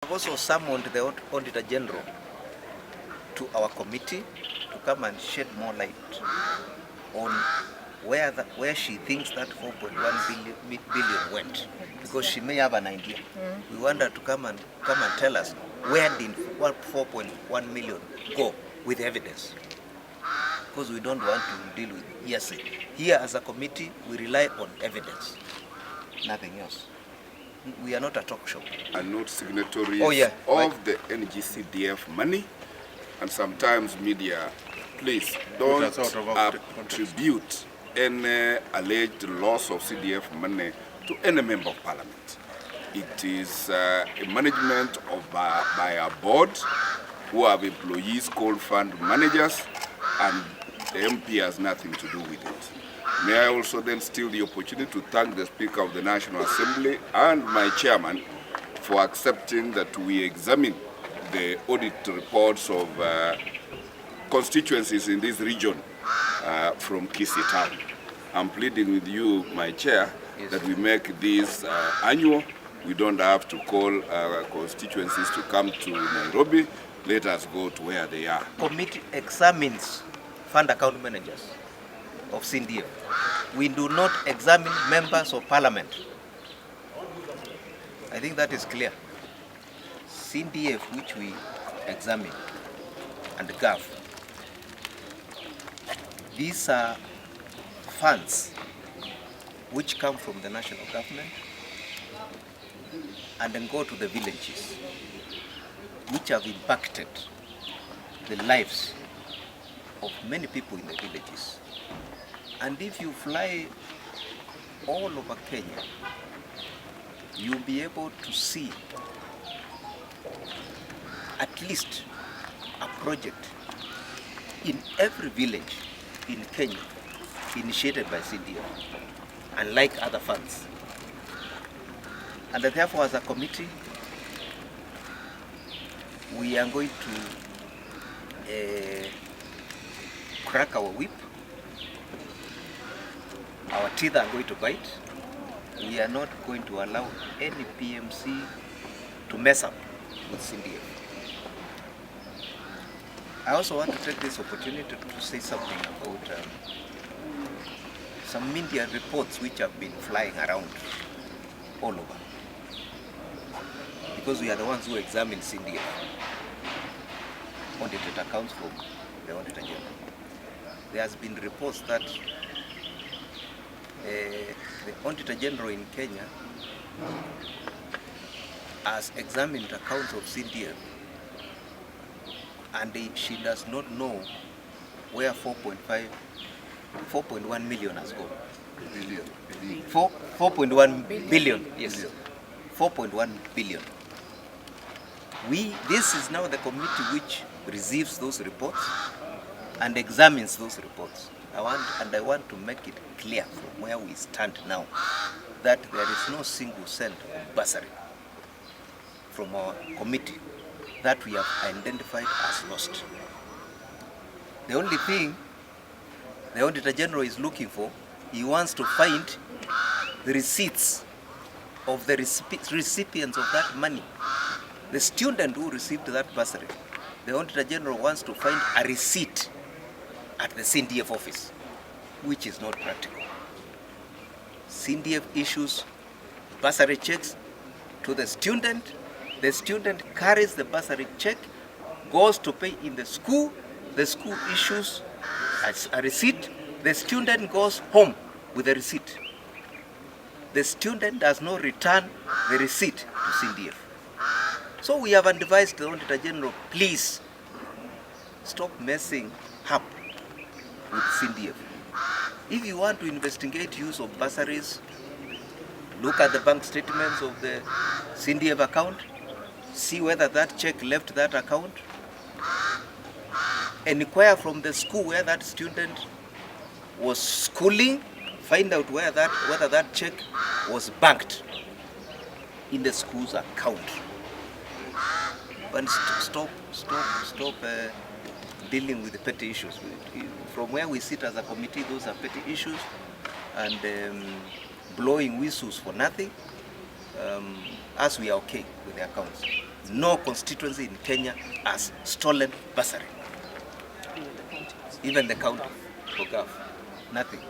I've also summoned the Auditor General to our committee to come and shed more light on where she thinks that 4.1 billion went, because she may have an idea. We want her to come and tell us where did 4.1 million go with evidence, because we don't want to deal with hearsay. Here as a committee, we rely on evidence, nothing else. We are not a talk show. Are not signatories of the CDF money, and sometimes media, please don't attribute any alleged loss of CDF money to any member of parliament. It is a management by a board who have employees called fund managers, and the MP has nothing to do with it. May I also then steal the opportunity to thank the Speaker of the National Assembly and my chairman for accepting that we examine the audit reports of constituencies in this region from Kisii Town. I'm pleading with you, my chair, that we make this annual. We don't have to call our constituencies to come to Nairobi. Let us go to where they are. Committee examines fund account managers of CDF. We do not examine members of parliament. I think that is clear. CDF, which we examine, and NGAAF, these are funds which come from the national government and then go to the villages, which have impacted the lives of many people in the villages. And if you fly all over Kenya, you'll be able to see at least a project in every village in Kenya initiated by CDF, unlike other funds. And therefore, as a committee, we are going to crack our whip. Our teeth are going to bite. We are not going to allow any PMC to mess up with CDF. I also want to take this opportunity to say something about some media reports which have been flying around all over, because we are the ones who examine CDF audited accounts from the Auditor General. There has been reports that the Auditor General in Kenya has examined accounts of CDF, and she does not know where 4.1 million has gone. 4.1 billion, yes. 4.1 billion. This is now the committee which receives those reports and examines those reports. I want to make it clear from where we stand now that there is no single cent of bursary from our committee that we have identified as lost. The only thing the Auditor General is looking for, he wants to find the receipts of the recipients of that money. The student who received that bursary, the Auditor General wants to find a receipt at the CDF office, which is not practical. CDF issues bursary checks to the student carries the bursary check, goes to pay in the school issues a receipt, the student goes home with the receipt. The student does not return the receipt to CDF. So we have advised the Auditor General, please stop messing up with CDF. If you want to investigate use of bursaries, look at the bank statements of the CDF account, see whether that check left that account, inquire from the school where that student was schooling, find out whether that check was banked in the school's account. But stop dealing with the petty issues. From where we sit as a committee, those are petty issues, and blowing whistles for nothing, as we are okay with the accounts. no constituency in Kenya has stolen bursary. Even the county for NGAAF, nothing.